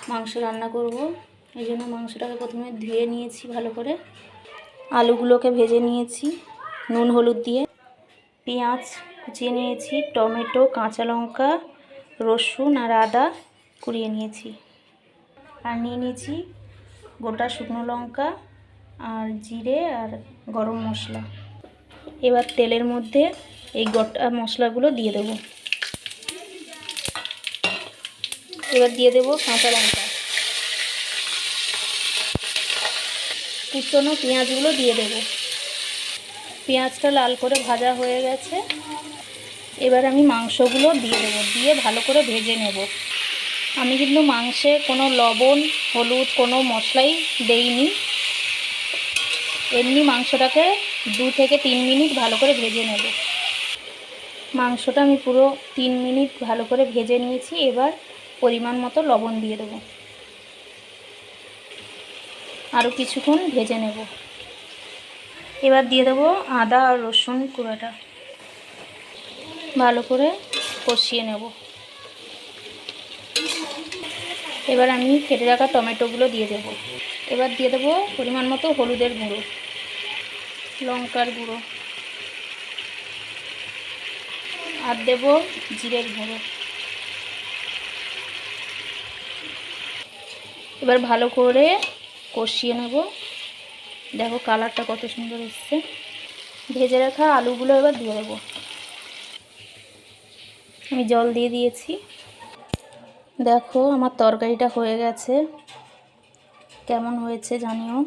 মাংস রান্না করব। এই জন্য মাংসটাকে প্রথমে ধুয়ে নিয়েছি ভালো করে, আলুগুলোকে ভেজে নিয়েছি নুন হলুদ দিয়ে, পেঁয়াজ কুচিয়ে নিয়েছি, টমেটো, কাঁচা লঙ্কা, রসুন আর আদা কুড়িয়ে নিয়েছি, আর নিয়ে নিয়েছি গোটা শুকনো লঙ্কা আর জিরে আর গরম মশলা। এবার তেলের মধ্যে এই গোটা মশলাগুলো দিয়ে দেব। এবার দিয়ে দেব কাঁচা লঙ্কা, কুচনো পেঁয়াজগুলো দিয়ে দেব। পেঁয়াজটা লাল করে ভাজা হয়ে গেছে, এবার আমি মাংসগুলো দিয়ে দেবো, দিয়ে ভালো করে ভেজে নেব। আমি কিন্তু মাংসে কোনো লবণ হলুদ কোনো মশলাই দেইনি, এমনি মাংসটাকে 2 থেকে 3 মিনিট ভালো করে ভেজে নেব। মাংসটা আমি পুরো 3 মিনিট ভালো করে ভেজে নিয়েছি। এবার পরিমাণ মতো লবণ দিয়ে দেবো, আরও কিছুক্ষণ ভেজে নেব। এবার দিয়ে দেবো আদা আর রসুন কুড়াটা, ভালো করে কষিয়ে নেব। এবার আমি কেটে রাখা টমেটোগুলো দিয়ে দেব। এবার দিয়ে দেবো পরিমাণ মতো হলুদের গুঁড়ো, লঙ্কার গুঁড়ো, আর দেব জিরের গুঁড়ো। এবার ভালো করে কষিয়ে নেব। দেখো কালারটা কত সুন্দর এসছে। ভেজে রাখা আলুগুলো এবার দিয়ে দেবো। আমি জল দিয়ে দিয়েছি। দেখো আমার তরকারিটা হয়ে গেছে, কেমন হয়েছে জানিও।